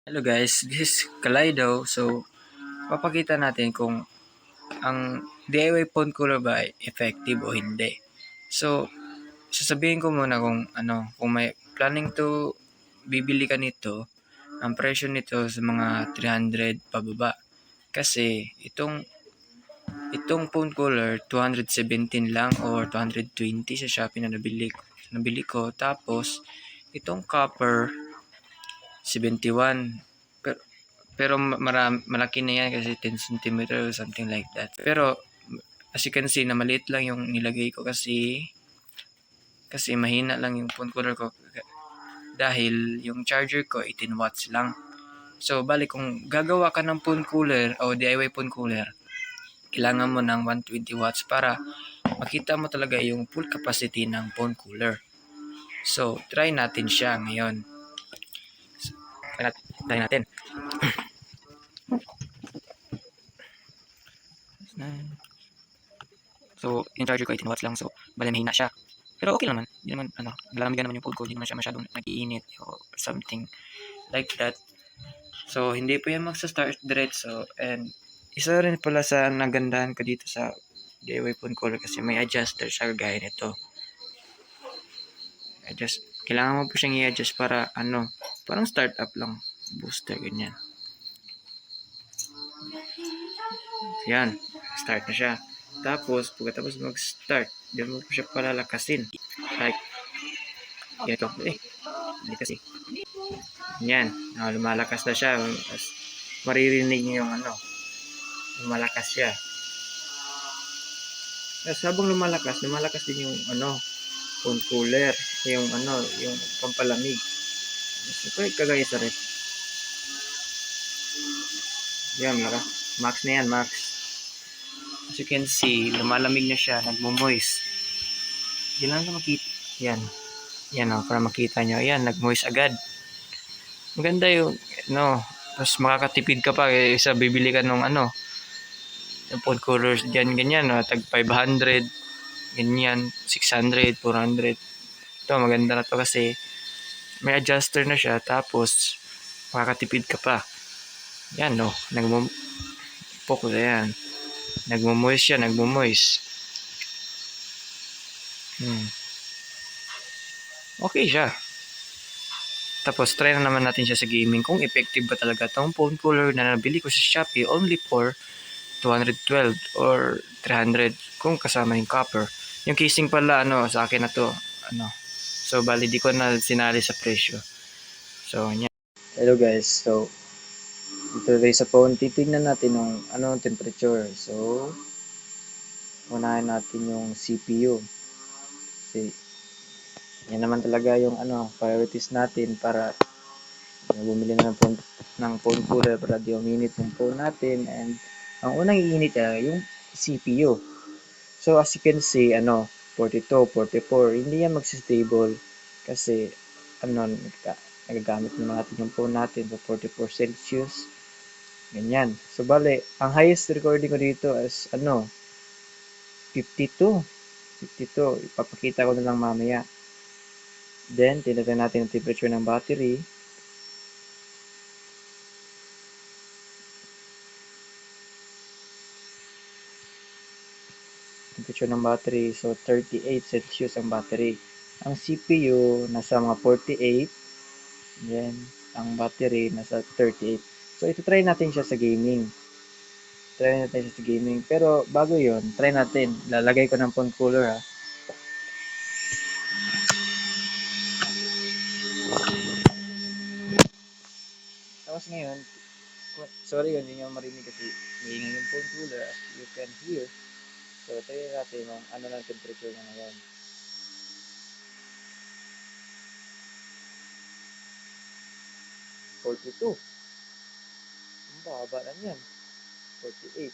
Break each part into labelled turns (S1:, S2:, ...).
S1: Hello guys, this is Kaleido. So, papakita natin kung ang DIY phone cooler ba ay effective o hindi. So, sasabihin ko muna kung may planning to bibili ka nito, ang presyo nito sa mga 300 pababa. Kasi itong phone cooler 217 lang or 220 sa Shopee na nabili ko. Tapos itong copper 71. Pero malaki na yan kasi 10 centimeter or something like that. Pero as you can see na maliit lang yung nilagay ko kasi mahina lang yung phone cooler ko dahil yung charger ko 18 watts lang. So bali kung gagawa ka ng phone cooler o DIY phone cooler, kailangan mo ng 120 watts para makita mo talaga yung full capacity ng phone cooler. So try natin siya ngayon. Try natin. So, yung charger ko 18 watts lang. So, bali mahina siya. Pero okay naman. Hindi naman, nalalamigan naman yung phone ko. Hindi naman siya masyadong nag-iinit or something like that. So, hindi po yan magsa-start diretso. And, isa rin pala sa nagandahan ko dito sa DIY phone cooler kasi may adjuster siya gaya nito. Kailangan mo po siyang i-adjust para parang start up lang. Booster, ganyan. Yan, start na siya. Tapos, pagkatapos mag-start, diyan mo po siya palalakasin. Like, ganito. Hindi kasi. Yan, lumalakas na siya. Maririnig niyo yung lumalakas siya. Tapos habang lumalakas din yung phone cooler. Yung pampalamig. Siyempre, kagaya sa ref. Yan, max na yan, max. As you can see, lumalamig na siya, nagmo-moist. Yan lang na makita. Yan para makita nyo. Yan, nag-moist agad. Maganda yung, tapos makakatipid ka pa sa bibili ka ng yung phone coolers dyan, ganyan, tag 500, ganyan, 600, 400. Ito, maganda na to kasi may adjuster na siya, tapos makakatipid ka pa. Yan, yan. Nagmo-moist siya, nagmo-moist. Okay siya. Tapos, try na naman natin siya sa gaming kung effective ba talaga itong phone cooler na nabili ko sa Shopee only for 212 or 300 kung kasama yung copper. Yung casing pala, sa akin na to, So, bali, di ko na sinali sa presyo. So, yan. Hello guys. So, dito tayo sa phone, titignan natin yung temperature. So, unahin natin yung CPU. Kasi, yan naman talaga yung priorities natin para bumili na ng phone cooler para di uminit yung phone natin. And ang unang iinit yung CPU. So as you can see 42, 44, hindi yan magsi-stable kasi nagagamit naman natin yung phone natin sa 44 Celsius. Ganyan. So bale, ang highest recording ko dito is 52. 52. Ipapakita ko na lang mamaya. Then, tinatay natin ang temperature ng battery. Temperature ng battery, so 38 Celsius ang battery. Ang CPU, nasa mga 48. Then, ang battery, nasa 38. So, ito try natin siya sa gaming. Pero, bago yon try natin. Lalagay ko ng phone cooler, ha. Tapos ngayon, sorry hindi nyo marinig kasi maingay yung phone cooler as you can hear. So, try natin yung ng temperature niya ngayon. 42. Ang baba lang yan. 48.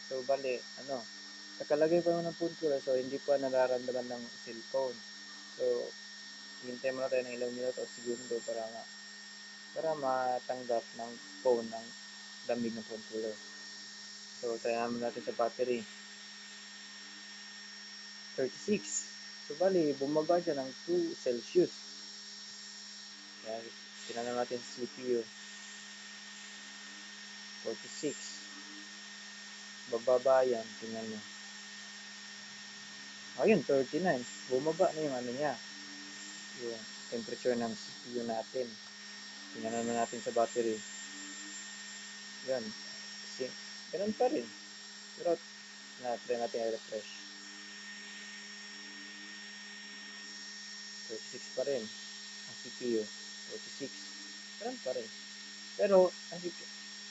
S1: So, bali, nakalagay pa naman ng phone cooler so hindi pa nararamdaman ng cellphone. So, hintay muna tayo ng ilang minuto o segundo para matanggap ng phone ng lamig ng phone cooler. So, try naman natin sa battery. 36. So, bali, bumaba siya ng 2 Celsius. Kaya, tinanong natin sa CPU. 46. Bababa yan, tingnan mo. Ayun, 39. Bumaba na yung ano niya, yung temperature ng CPU natin. Tingnan naman natin sa battery. Yan. Kasi, ganun pa rin. Pero, try natin i-refresh. 36 pa rin. Ang CPU, 46. Ganun pa rin. Pero,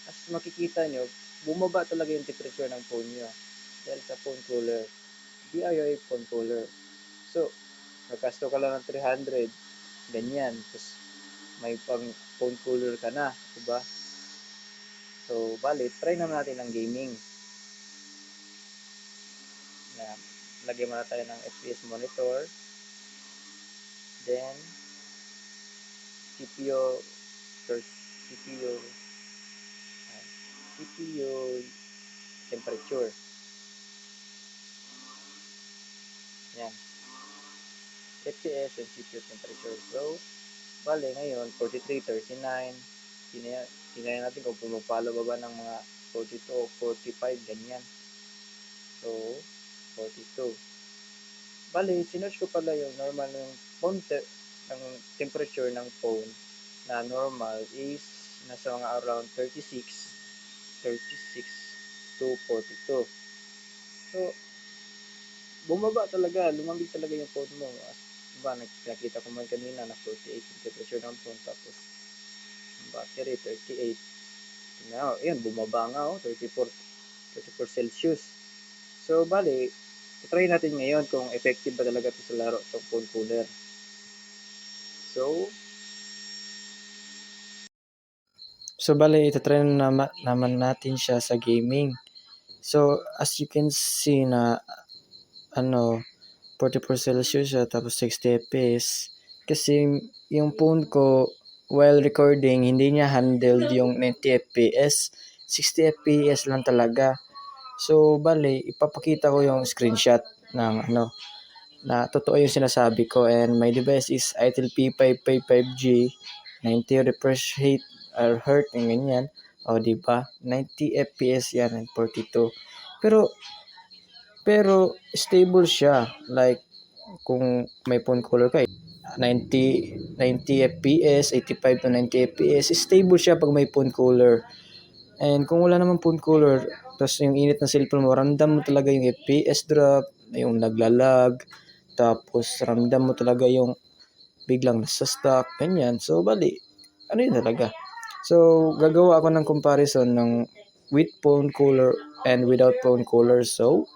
S1: as makikita nyo, bumaba talaga yung temperature ng phone nyo. Dahil sa phone cooler. DIY phone cooler. So, nagkasto ka lang ng 300. Ganyan. Tapos, may pang phone cooler ka na. Diba? So, bali, try naman natin ng gaming. Lagyan muna tayo ng FPS monitor. Then, CPU first, CPU temperature. Yan. FPS and CPU temperature. So, bale ngayon, 43, 39. Tingnan natin kung pumapalo ba ng mga 42 o 45, ganyan. So, 42. Bale, sinerch ko pala yung normal ng phone ang temperature ng phone na normal is nasa mga around 36 to 42. So, bumaba talaga, lumamig talaga yung phone mo. Diba, nakita ko man kanina na 48 yung temperature ng phone, tapos battery 38. Now, ayan, bumaba nga 34 Celsius. So, bali, try natin ngayon kung effective ba talaga ito sa laro itong phone cooler. So, bali, itatry naman natin siya sa gaming. So, as you can see na, 44 Celsius siya, tapos 60 FPS. Kasi, yung phone ko, while recording, hindi niya handled yung 90 FPS. 60 FPS lang talaga. So, bali, ipapakita ko yung screenshot ng na totoo yung sinasabi ko, and my device is ITIL P555G, 90 refresh rate or hertz, yung ganyan. O, diba? 90 FPS yan and 42. Pero, stable siya. Like, kung may phone cooler ka, 90 FPS, 85 to 90 FPS, stable siya pag may phone cooler. And kung wala naman phone cooler, tapos yung init ng cellphone mo, ramdam mo talaga yung FPS drop, yung naglalag, tapos ramdam mo talaga yung biglang nasa stock, ganyan. So, bali, ano yun talaga. So, gagawa ako ng comparison ng with phone cooler and without phone cooler. So,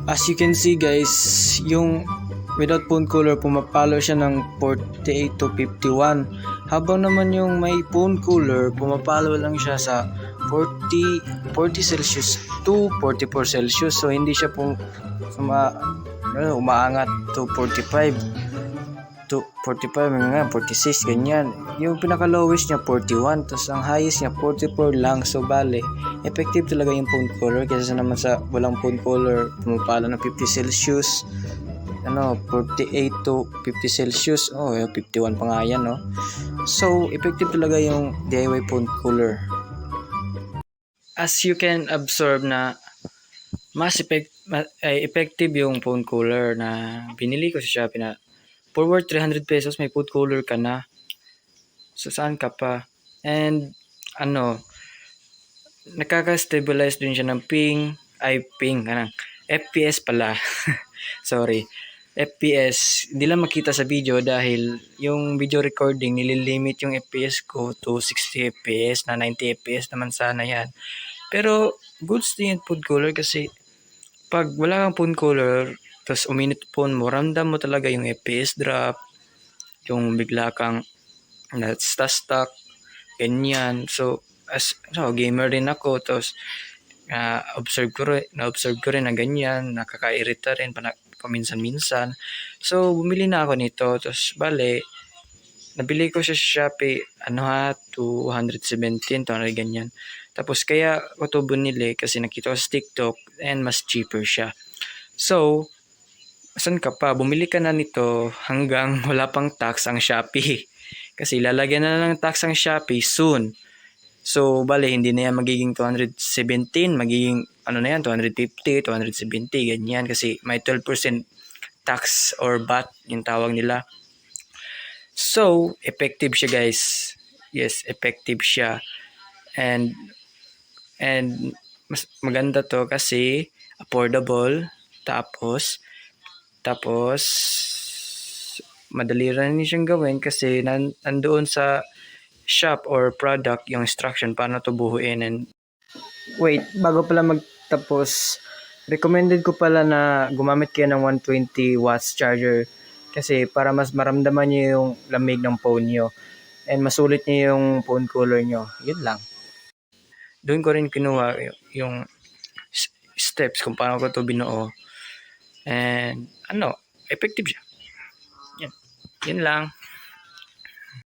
S2: As you can see guys, yung without phone cooler pumapalo siya ng 48 to 51. Habang naman yung may phone cooler pumapalo lang siya sa 40 Celsius to 44 Celsius. So hindi siya umaangat to 45 to 45 nga 46 ganyan. Yung pinaka lowest niya 41, tapos ang highest niya 44 lang. So bale effective talaga yung phone cooler kaysa naman sa walang phone cooler pumapalo ng 50 Celsius, 48 to 50 Celsius. 51 pa nga yan, no? So effective talaga yung DIY phone cooler. As you can observe na mas effective yung phone cooler na binili ko sa Shopee na for worth 300 pesos may phone cooler ka na. So saan ka pa? And nakaka-stabilize din siya ng FPS pala. Sorry. FPS, hindi lang makita sa video dahil yung video recording nililimit yung FPS ko to 60 FPS na 90 FPS naman sana yan. Pero goods din yung phone cooler kasi pag wala kang phone cooler tapos uminit phone mo, ramdam mo talaga yung FPS drop, yung bigla kang stuck, ganyan. So gamer din ako, tapos na-observe ko rin na ganyan, nakakairita rin paminsan-minsan. So bumili na ako nito, tapos bale nabili ko siya sa Shopee 217 ganyan. Tapos kaya ko to binili kasi nakita ko sa TikTok and mas cheaper siya. So saan ka pa? Bumili ka na nito hanggang wala pang tax ang Shopee. Kasi lalagyan na lang ng tax ang Shopee soon. So, bale, hindi na yan magiging 217, magiging, 250, 270, ganyan. Kasi may 12% tax or VAT, yung tawag nila. So, effective siya, guys. Yes, effective siya. And mas maganda to kasi affordable. Tapos, madali rin siyang gawin kasi nandoon sa shop or product yung instruction paano to buhuin. And wait, bago pala magtapos, recommended ko pala na gumamit kayo ng 120 watts charger kasi para mas maramdaman niyo yung lamig ng phone niyo and masulit niyo yung phone cooler niyo. Yun lang. Doon ko rin kinuha yung steps kung paano ko to binuo. And effective siya. Yan lang.